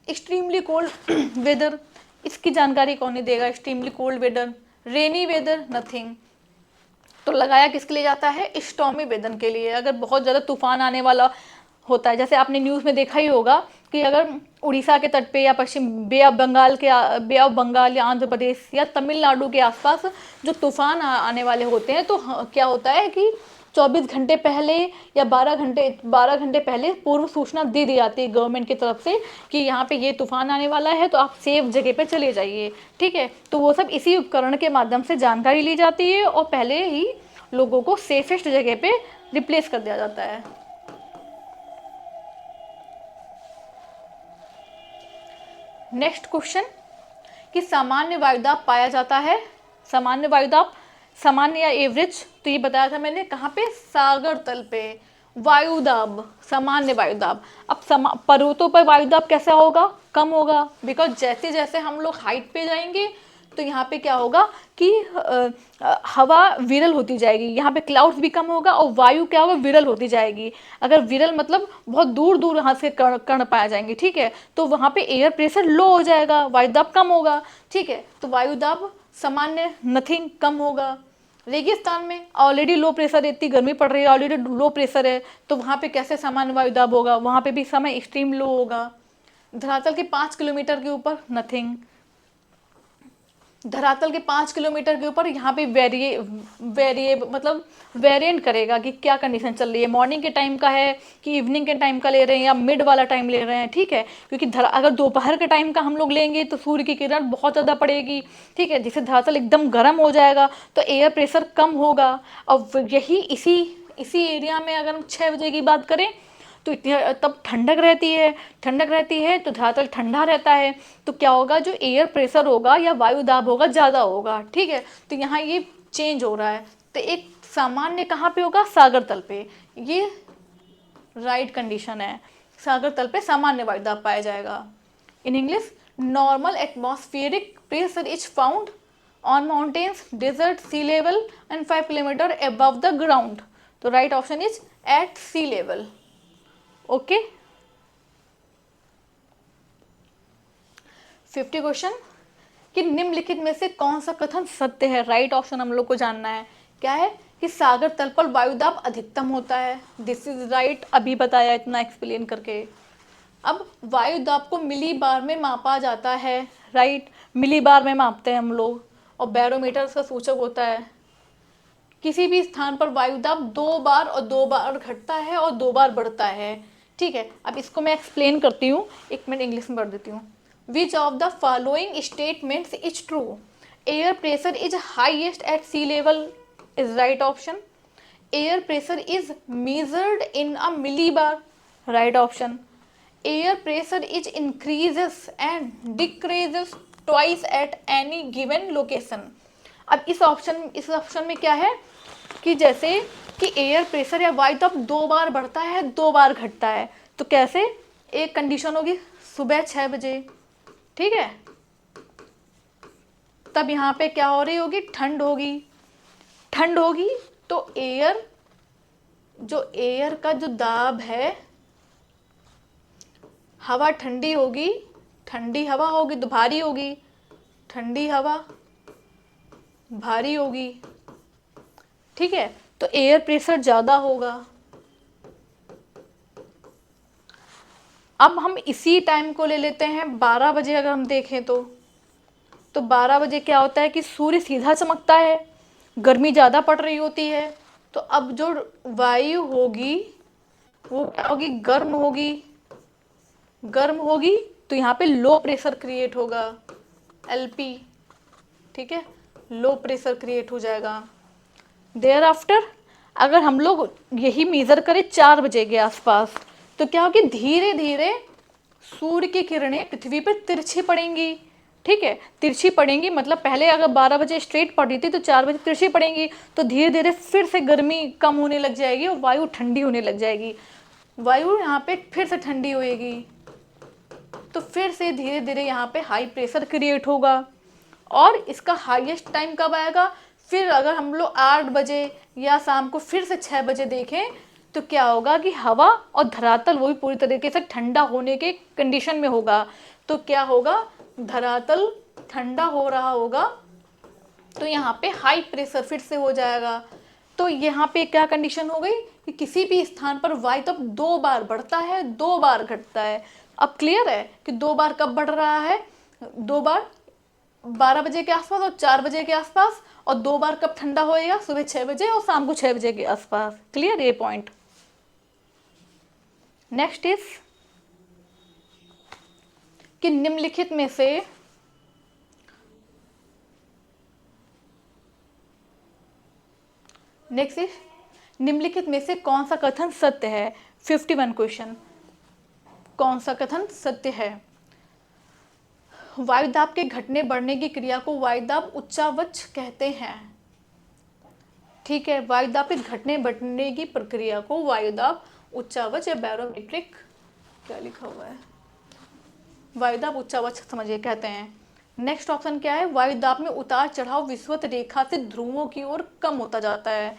extremely cold weather इसकी जानकारी कौन नहीं देगा, extremely cold weather, rainy weather nothing. तो लगाया किसके लिए जाता है, स्टॉर्मी वेदर के लिए। अगर बहुत ज़्यादा तूफान आने वाला होता है, जैसे आपने न्यूज़ में देखा ही होगा कि अगर उड़ीसा के तट पे या पश्चिम बे ऑफ बंगाल या आंध्र प्रदेश या तमिलनाडु के आसपास जो तूफान आने वाले होते हैं तो क्या होता है कि 24 घंटे पहले या 12 घंटे पहले पूर्व सूचना दे दी जाती है गवर्नमेंट की तरफ से कि यहाँ पे ये तूफान आने वाला है तो आप सेफ जगह पे चले जाइए, ठीक है। तो वो सब इसी उपकरण के माध्यम से जानकारी ली जाती है और पहले ही लोगों को सेफेस्ट जगह पे रिप्लेस कर दिया जाता है। नेक्स्ट क्वेश्चन कि सामान्य वायुदाब पाया जाता है, सामान्य वायुदाब, सामान्य या एवरेज, तो ये बताया था मैंने कहाँ पे, सागर तल पे। वायुदाब, सामान्य वायुदाब। अब पर्वतों पर वायुदाब कैसा होगा, कम होगा, बिकॉज जैसे जैसे हम लोग हाइट पे जाएंगे तो यहाँ पे क्या होगा कि हवा विरल होती जाएगी, यहाँ पे क्लाउड्स भी कम होगा और वायु क्या होगा, विरल होती जाएगी। अगर विरल मतलब बहुत दूर दूर यहाँ से कण पाए जाएंगे, ठीक है, तो वहाँ पे एयर प्रेशर लो हो जाएगा, वायुदाब कम होगा, ठीक है। तो वायुदाब सामान्य नथिंग, कम होगा। रेगिस्तान में ऑलरेडी लो प्रेशर, इतनी गर्मी पड़ रही है, ऑलरेडी लो प्रेशर है, तो वहाँ पे कैसे सामान्य वायुदाब होगा, वहाँ पे भी समय एक्सट्रीम लो होगा। धरातल के 5 किलोमीटर के ऊपर नथिंग, धरातल के 5 किलोमीटर के ऊपर यहाँ पे वेरिए मतलब वेरिएंट करेगा कि क्या कंडीशन चल रही है, मॉर्निंग के टाइम का है कि इवनिंग के टाइम का ले रहे हैं या मिड वाला टाइम ले रहे हैं, ठीक है। क्योंकि अगर दोपहर के टाइम का हम लोग लेंगे तो सूर्य की किरण बहुत ज़्यादा पड़ेगी, ठीक है, जिससे धरातल एकदम गर्म हो जाएगा तो एयर प्रेशर कम होगा। और यही इसी एरिया में अगर हम 6 बजे की बात करें तो तब ठंडक रहती है तो धरातल ठंडा रहता है, तो क्या होगा, जो एयर प्रेशर होगा या वायुदाब होगा ज़्यादा होगा, ठीक है। तो यहाँ ये चेंज हो रहा है। तो एक सामान्य कहाँ पे होगा, सागर तल पे, ये राइट कंडीशन है, सागर तल पे सामान्य वायुदाब पाया जाएगा। In English, normal atmospheric pressure is found on mountains, desert, sea level and 5 kilometre above the ground. तो right option is at sea level. Okay. 50 question कि निम्नलिखित में से कौन सा कथन सत्य है। राइट ऑप्शन हम लोग को जानना है, क्या है कि सागर तल पर वायुदाब अधिकतम होता है। दिस इज राइट, अभी बताया इतना एक्सप्लेन करके। अब वायुदाब को मिली बार में मापा जाता है, राइट, मिली बार में मापते हैं हम लोग, और बैरोमीटर का सूचक होता है किसी भी स्थान पर वायु दाब 2 बार और 2 बार घटता है और 2 बार बढ़ता है। ठीक है, अब इसको मैं एक्सप्लेन करती हूँ, 1 मिनट इंग्लिश में पढ़ देती हूँ। Which of the following statements is true? Air pressure is highest at sea level is right option. Air pressure is measured in a millibar, right option. Air pressure is increases and decreases twice at any given location. अब इस ऑप्शन में क्या है कि जैसे कि एयर प्रेशर या वायु दाब 2 बार बढ़ता है 2 बार घटता है, तो कैसे? एक कंडीशन होगी सुबह 6 बजे, ठीक है, तब यहाँ पे क्या हो रही होगी? ठंड होगी तो एयर का जो दाब है, हवा ठंडी होगी, ठंडी हवा होगी तो भारी होगी, ठंडी हवा भारी होगी, ठीक है, तो एयर प्रेशर ज़्यादा होगा। अब हम इसी टाइम को ले लेते हैं 12 बजे। अगर हम देखें तो 12 बजे क्या होता है कि सूर्य सीधा चमकता है, गर्मी ज़्यादा पड़ रही होती है, तो अब जो वायु होगी वो क्या होगी? गर्म होगी, तो यहाँ पे लो प्रेशर क्रिएट होगा, LP, ठीक है, लो प्रेशर क्रिएट हो जाएगा। देयर आफ्टर अगर हम लोग यही मेज़र करें 4 बजे के आसपास, तो क्या होगी? धीरे धीरे सूर्य की किरणें पृथ्वी पर तिरछी पड़ेंगी, ठीक है, तिरछी पड़ेंगी, मतलब पहले अगर 12 बजे स्ट्रेट पड़ रही थी तो 4 बजे तिरछी पड़ेंगी, तो धीरे धीरे फिर से गर्मी कम होने लग जाएगी और वायु ठंडी होने लग जाएगी। वायु यहाँ पे फिर से ठंडी होएगी, तो फिर से धीरे धीरे यहाँ पे हाई प्रेशर क्रिएट होगा। और इसका हाईएस्ट टाइम कब आएगा? फिर अगर हम लोग 8 बजे या शाम को फिर से 6 बजे देखें, तो क्या होगा कि हवा और धरातल वो भी पूरी तरीके से ठंडा होने के कंडीशन में होगा। तो क्या होगा? धरातल ठंडा हो रहा होगा, तो यहाँ पे हाई प्रेशर फिर से हो जाएगा। तो यहाँ पे क्या कंडीशन हो गई कि किसी भी स्थान पर वायु दाब 2 बार बढ़ता है 2 बार घटता है। अब क्लियर है कि 2 बार कब बढ़ रहा है? 2 बार 12 बजे के आसपास और 4 बजे के आसपास, और 2 बार कब ठंडा होएगा? सुबह 6 बजे और शाम को 6 बजे के आसपास। क्लियर ये पॉइंट? नेक्स्ट इज कि निम्नलिखित में से कौन सा कथन सत्य है? 51 क्वेश्चन। कौन सा कथन सत्य है? वायु दाब के घटने बढ़ने की क्रिया को वायु दाब उच्चावच कहते हैं, ठीक है, वायु दाब के घटने बढ़ने की प्रक्रिया को वायु दाब उच्चावच या बैरोमीट्रिक, क्या लिखा हुआ है, वायु दाब उच्चावच समझिए कहते हैं। नेक्स्ट ऑप्शन क्या है? वायु दाब में उतार चढ़ाव विषुवत रेखा से ध्रुवों की ओर कम होता जाता है,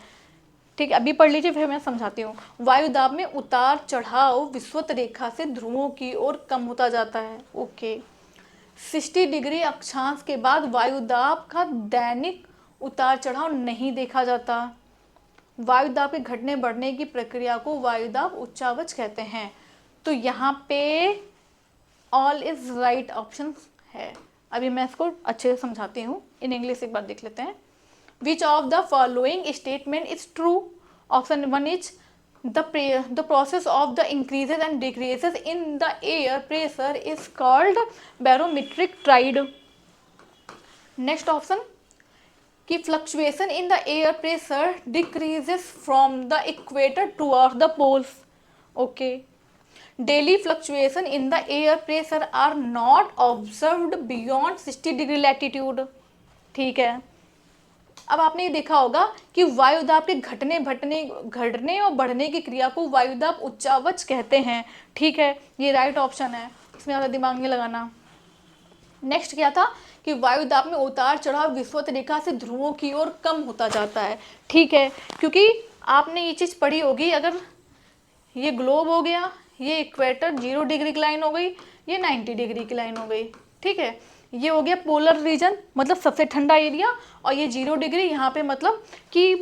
ठीक है, अभी पढ़ लीजिए फिर मैं समझाती हूँ। वायु दाब में उतार चढ़ाव विषुवत रेखा से ध्रुवों की ओर कम होता जाता है, ओके। 60 डिग्री अक्षांश के बाद वायु दाब का दैनिक उतार चढ़ाव नहीं देखा जाता। वायु दाब के घटने बढ़ने की प्रक्रिया को वायु दाब उच्चावच कहते हैं। तो यहाँ पे ऑल इज राइट ऑप्शन है। अभी मैं इसको अच्छे से समझाती हूँ, इन इंग्लिश एक बार देख लेते हैं। विच of the following statement is true? Option 1 is the process of the increases and decreases in the air pressure is called barometric tide. Next option कि fluctuation in the air pressure decreases from the equator towards the poles, okay. Daily fluctuation in the air pressure are not observed beyond 60 degree latitude, ठीक है। अब आपने ये देखा होगा कि वायु दाब के घटने और बढ़ने की क्रिया को वायु दाब उच्चावच कहते हैं, ठीक है, ये राइट ऑप्शन है, इसमें ज़्यादा दिमाग नहीं लगाना। नेक्स्ट क्या था कि वायु दाब में उतार चढ़ाव विषुवत रेखा से ध्रुवों की ओर कम होता जाता है, ठीक है, क्योंकि आपने ये चीज़ पढ़ी होगी, अगर ये ग्लोब हो गया, ये इक्वेटर 0 डिग्री की लाइन हो गई, ये 90 डिग्री की लाइन हो गई, ठीक है, ये हो गया पोलर रीजन, मतलब सबसे ठंडा एरिया, और ये 0 डिग्री यहाँ पे मतलब कि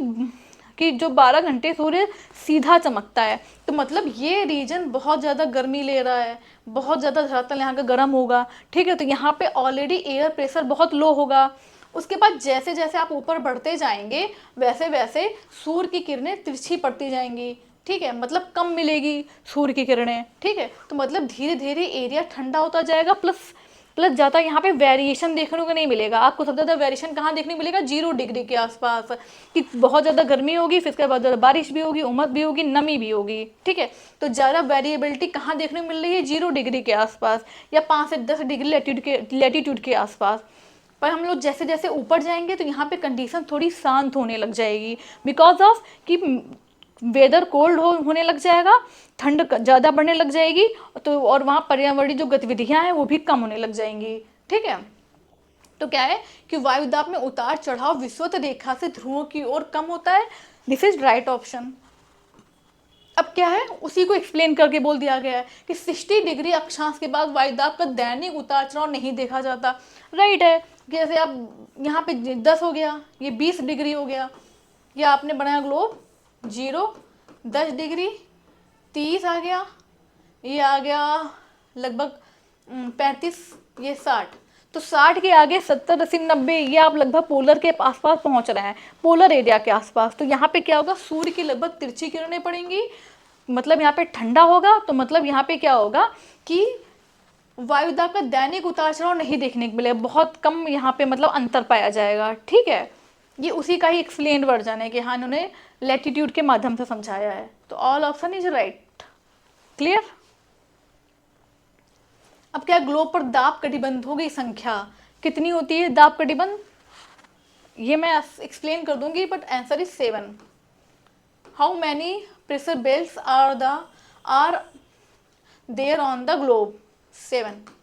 जो 12 घंटे सूर्य सीधा चमकता है, तो मतलब ये रीजन बहुत ज़्यादा गर्मी ले रहा है, बहुत ज़्यादा धरातल यहाँ का गर्म होगा, ठीक है, तो यहाँ पे ऑलरेडी एयर प्रेशर बहुत लो होगा, उसके बाद जैसे जैसे आप ऊपर बढ़ते जाएंगे वैसे वैसे सूर्य की किरणें तिरछी पड़ती जाएंगी, ठीक है, मतलब कम मिलेगी सूर्य की किरणें, ठीक है। तो मतलब धीरे धीरे एरिया ठंडा होता जाएगा, प्लस प्लस ज़्यादा यहाँ पे वेरिएशन देखने को नहीं मिलेगा आपको। सबसे ज़्यादा वेरिएशन कहाँ देखने को मिलेगा, 0 डिग्री के आसपास, कि बहुत ज़्यादा गर्मी होगी, फिर उसके बाद ज़्यादा बारिश भी होगी, उमस भी होगी, नमी भी होगी, ठीक है। तो ज़्यादा वेरिएबिलिटी कहाँ देखने को मिल रही है, 0 डिग्री के आसपास या 5 से 10 डिग्री लेटीट्यूड के आसपास। पर हम लोग जैसे जैसे ऊपर जाएंगे तो यहाँ पे कंडीशन थोड़ी शांत होने लग जाएगी, बिकॉज ऑफ कि वेदर कोल्ड होने लग जाएगा, ठंड ज़्यादा बढ़ने लग जाएगी, तो और वहाँ पर्यावरणीय जो गतिविधियाँ हैं वो भी कम होने लग जाएंगी, ठीक है। तो क्या है कि वायुदाब में उतार चढ़ाव विषुवत रेखा से ध्रुवों की ओर कम होता है। This is right option. अब क्या है, उसी को एक्सप्लेन करके बोल दिया गया है कि 60 डिग्री अक्षांश के बाद वायुदाब का दैनिक उतार चढ़ाव नहीं देखा जाता। राइट है, जैसे आप यहाँ पे 10 हो गया, ये 20 डिग्री हो गया, या आपने बनाया ग्लोब 0, 10 डिग्री, 30 आ गया, ये आ गया लगभग 35, ये 60। तो 60 के आगे 70, 80, 90 ये आप लगभग पोलर के आसपास पहुंच रहे हैं, पोलर एरिया के आसपास। तो यहाँ पे क्या होगा, सूर्य की लगभग तिरछी किरणें पड़ेंगी, मतलब यहाँ पे ठंडा होगा, तो मतलब यहाँ पे क्या होगा कि वायुदाब का दैनिक उतार चढ़ाव नहीं देखने को मिलेगा, बहुत कम यहाँ पे मतलब अंतर पाया जाएगा, ठीक है। ये उसी का ही एक्सप्लेन वर्जन है कि हाँ इन्होंने लैटिट्यूड के माध्यम से समझाया है। तो all option is right. Clear. अब क्या, ग्लोब पर दाब कटिबंधों की संख्या कितनी होती है, दाब कटिबंध, ये मैं एक्सप्लेन कर दूंगी, but answer is 7। How many pressure belts are there on the globe, 7।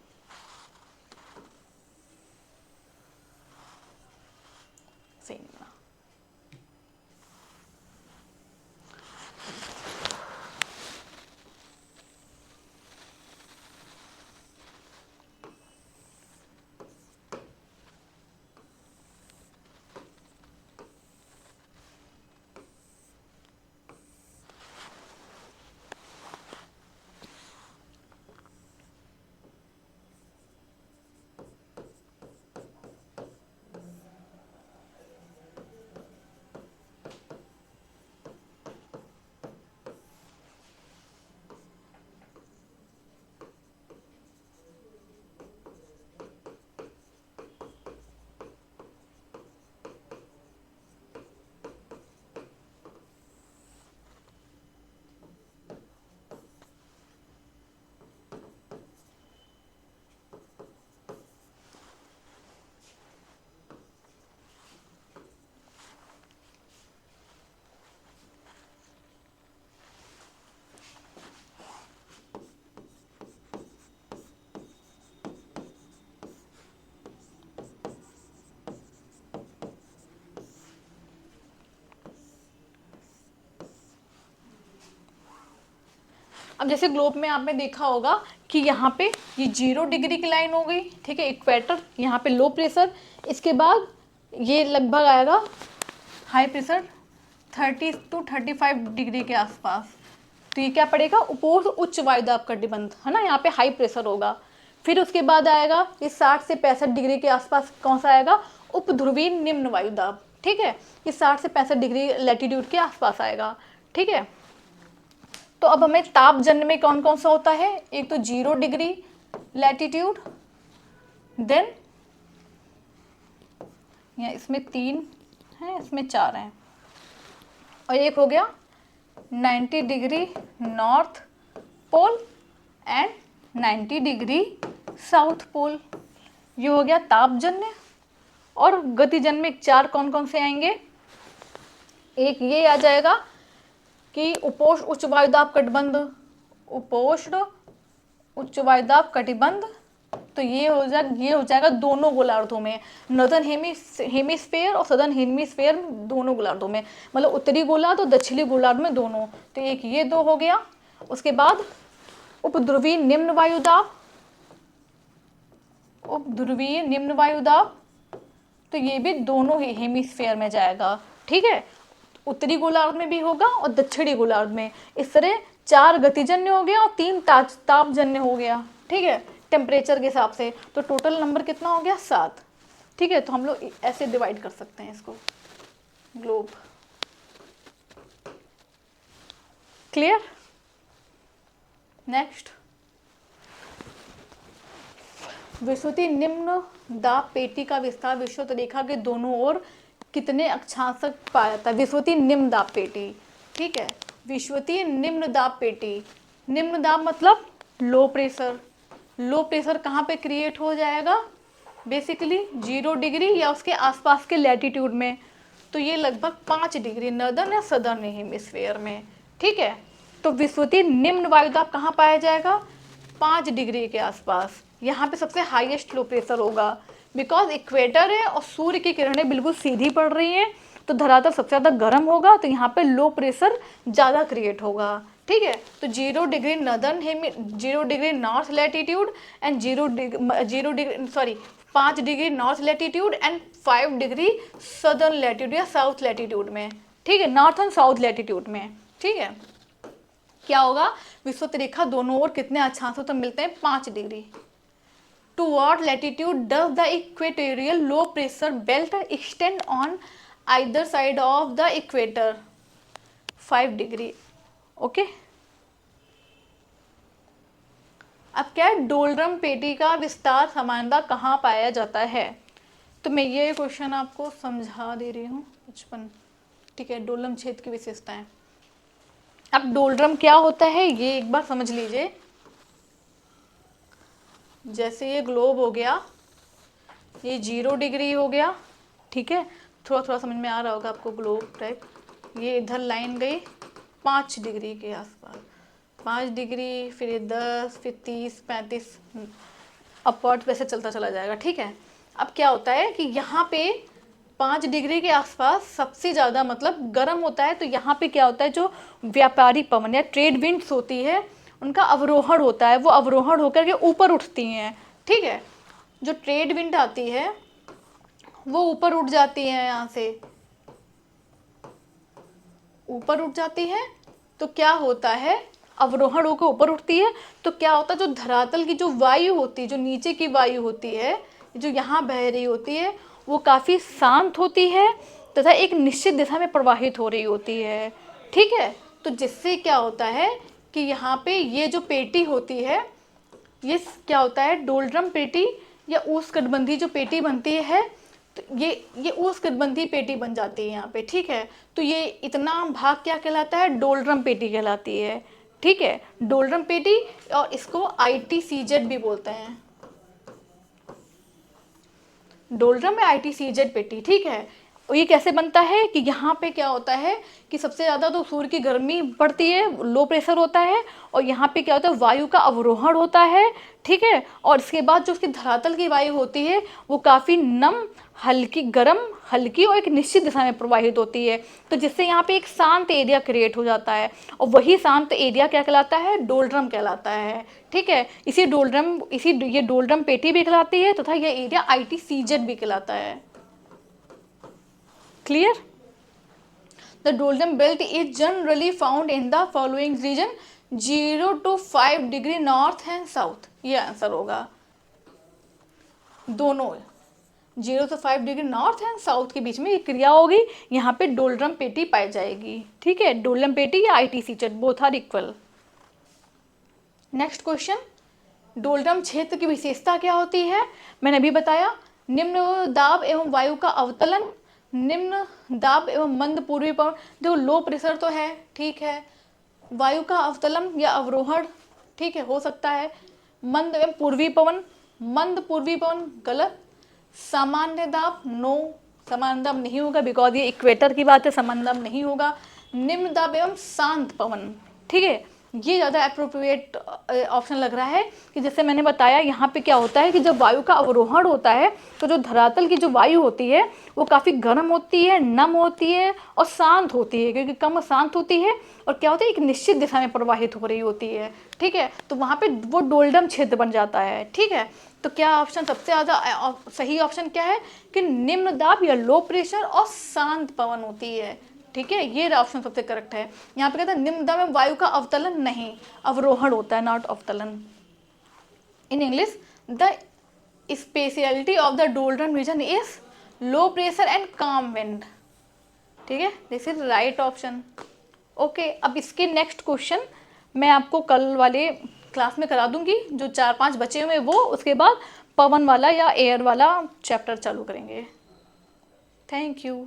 अब जैसे ग्लोब में आपने देखा होगा कि यहाँ पे ये 0 डिग्री की लाइन हो गई, ठीक है, इक्वेटर, यहाँ पे लो प्रेशर, इसके बाद ये लगभग आएगा हाई प्रेशर 30 to 35 डिग्री के आसपास। तो ये क्या पड़ेगा, उपोष्ण उच्च वायुदाब कटिबंध, है ना, यहाँ पे हाई प्रेशर होगा। फिर उसके बाद आएगा ये 60 से 65 डिग्री के आसपास, कौन सा आएगा, उपध्रुवीय निम्न वायुदाब, ठीक है, ये 60 से 65 डिग्री लैटिट्यूड के आसपास आएगा, ठीक है। तो अब हमें तापजन्य में कौन कौन सा होता है, एक तो 0 डिग्री लैटिट्यूड, देन इसमें 3 है, इसमें 4 हैं, और एक हो गया 90 degree north pole and 90 degree south pole. ये हो गया तापजन्य। और गतिजन्य में 4 कौन कौन से आएंगे, एक ये आ जाएगा कि उपोष्ण उच्च वायुदाब कटिबंध, उपोष्ण उच्च वायुदाब कटिबंध। तो ये हो जाएगा दोनों गोलार्धों में, नॉर्दर्न हेमिस्फेयर और सदर्न हेमिस्फेयर, दोनों गोलार्धों में, मतलब उत्तरी गोलार्ध और दक्षिणी गोलार्ध में दोनों। तो एक ये 2 हो गया। उसके बाद उपध्रुवीय निम्न वायुदाब, उपध्रुवीय निम्न वायुदाब, तो ये भी दोनों ही हेमिस्फेयर में जाएगा, ठीक है, उत्तरी गोलार्ध में भी होगा और दक्षिणी गोलार्ध में। इस तरह 4 गतिजन्य हो गया और 3 तापजन्य हो गया, ठीक है, टेम्परेचर के हिसाब से। तो टोटल नंबर कितना हो गया, 7। ठीक है, तो हम लोग ऐसे डिवाइड कर सकते हैं इसको, ग्लोब। क्लियर? नेक्स्ट, विश्वती निम्न दाब पेटी का विस्तार विषुवत रेखा के दोनों ओर कितने अक्षांश तक पाया जाता है? विश्वती निम्न दाब पेटी, ठीक है, विश्वती निम्न दाब पेटी। निम्न दाब मतलब लो प्रेशर। लो प्रेशर कहाँ पे क्रिएट हो जाएगा? बेसिकली 0 डिग्री या उसके आसपास के लैटिट्यूड में। तो ये लगभग 5 डिग्री नर्दर्न या सदर्न हेमिस्फीयर में, ठीक है। तो विश्वती निम्न वायुदाब कहाँ पाया जाएगा? 5 डिग्री के आसपास। यहाँ पे सबसे हाईएस्ट लो प्रेशर होगा, बिकॉज इक्वेटर है और सूर्य की किरणें बिल्कुल सीधी पड़ रही हैं, तो धरातल सबसे ज़्यादा गर्म होगा, तो यहाँ पे लो प्रेशर ज़्यादा क्रिएट होगा, ठीक है। तो 0 degree northern 0 degree north latitude and 5 degree north latitude and 5 degree southern latitude या साउथ लैटिट्यूड में, ठीक है, नॉर्थ एंड साउथ लैटिट्यूड में, ठीक है। क्या होगा? विषुवत रेखा दोनों ओर कितने अक्षांशों तक मिलते हैं? 5 degree. To what latitude does the equatorial low pressure belt extend on either side of the equator? 5 degree, okay. अब क्या है? डोलड्रम पेटी का विस्तार सामान्यतः कहाँ पाया जाता है? तो मैं ये क्वेश्चन आपको समझा दे रही हूँ 55, ठीक है। डोलड्रम क्षेत्र की विशेषताएं। अब डोलड्रम क्या होता है ये एक बार समझ लीजिए। जैसे ये ग्लोब हो गया, ये 0 डिग्री हो गया, ठीक है, थोड़ा थोड़ा समझ में आ रहा होगा आपको ग्लोब टाइप। ये इधर लाइन गई 5 डिग्री के आसपास, 5 डिग्री, फिर ये 10, फिर 30, 35 अपवर्ड वैसे चलता चला जाएगा, ठीक है। अब क्या होता है कि यहाँ पे 5 डिग्री के आसपास सबसे ज़्यादा मतलब गर्म होता है, तो यहाँ पे क्या होता है, जो व्यापारी पवन या ट्रेड विंड्स होती है उनका अवरोहण होता है, वो अवरोहण होकर के ऊपर उठती हैं, ठीक है। जो ट्रेड विंड आती है वो ऊपर उठ जाती है, यहाँ से ऊपर उठ जाती है, तो क्या होता है, अवरोहण होकर ऊपर उठती है, तो क्या होता है, जो धरातल की जो वायु होती है, जो नीचे की वायु होती है, जो यहाँ बह रही होती है, वो काफ़ी शांत होती है तथा एक निश्चित दिशा में प्रवाहित हो रही होती है, ठीक है। तो जिससे क्या होता है कि यहाँ पे ये जो पेटी होती है, ये क्या होता है, डोलड्रम पेटी या उष्णकटिबंधीय जो पेटी बनती है, तो ये उष्णकटिबंधीय पेटी बन जाती है यहाँ पे, ठीक है। तो ये इतना भाग क्या कहलाता है? डोलड्रम पेटी कहलाती है, ठीक है, डोलड्रम पेटी। और इसको ITCZ भी बोलते हैं, डोलड्रम या ITCZ पेटी, ठीक है। और ये कैसे बनता है कि यहाँ पे क्या होता है कि सबसे ज़्यादा तो सूर्य की गर्मी पड़ती है, लो प्रेशर होता है, और यहाँ पे क्या होता है, वायु का अवरोहण होता है, ठीक है। और इसके बाद जो उसकी धरातल की वायु होती है वो काफ़ी नम, हल्की, गर्म, हल्की और एक निश्चित दिशा में प्रवाहित होती है, तो जिससे यहाँ पे एक शांत एरिया क्रिएट हो जाता है, और वही शांत एरिया क्या कहलाता है? डोलड्रम कहलाता है, ठीक है। ये डोलड्रम पेटी भी कहलाती है तथा यह एरिया ITCZ भी कहलाता है। Clear? The doldrum belt is generally found in the following region: 0 to 5 degree north and south. ये आंसर होगा, दोनों 0 से 5 डिग्री नॉर्थ एंड साउथ के बीच में ये क्रिया होगी, यहाँ पे डोलड्रम पेटी पाई जाएगी, ठीक है। डोलड्रम पेटी या ITCZ both are equal. Next question, doldrum क्षेत्र की विशेषता क्या होती है? मैंने अभी बताया, निम्न दाब एवं वायु का अवतलन, निम्न दाब एवं मंद पूर्वी पवन। देखो लो प्रेशर तो है, ठीक है, वायु का अवतलन या अवरोहण, ठीक है, हो सकता है। मंद एवं पूर्वी पवन, मंद पूर्वी पवन गलत। सामान्य दाब, नो, सामान्य दाब नहीं होगा, बिकॉज ये इक्वेटर की बात है, सामान्य दाब नहीं होगा। निम्न दाब एवं शांत पवन, ठीक है, ये ज़्यादा अप्रोप्रिएट ऑप्शन लग रहा है कि जैसे मैंने बताया, यहाँ पे क्या होता है कि जब वायु का अवरोहण होता है तो जो धरातल की जो वायु होती है वो काफ़ी गर्म होती है, नम होती है और शांत होती है, क्योंकि कम शांत होती है, और क्या होता है, एक निश्चित दिशा में प्रवाहित हो रही होती है, ठीक है। तो वहाँ पे वो डोलड्रम क्षेत्र बन जाता है, ठीक है। तो क्या ऑप्शन सबसे ज़्यादा सही ऑप्शन क्या है कि निम्न दाब या लो प्रेशर और शांत पवन होती है, ठीक है, ये ऑप्शन सबसे करेक्ट है। यहाँ पे कहते हैं निम्न दाब में वायु का अवतलन नहीं, अवरोहण होता है, नॉट अवतलन। In English, the speciality of the doldrum region is low pressure and calm wind. ठीक है, this is right option. Okay, अब इसके नेक्स्ट क्वेश्चन मैं आपको कल वाले क्लास में करा दूंगी, जो 4-5 बचे हुए वो, उसके बाद पवन वाला या एयर वाला चैप्टर चालू करेंगे। Thank you.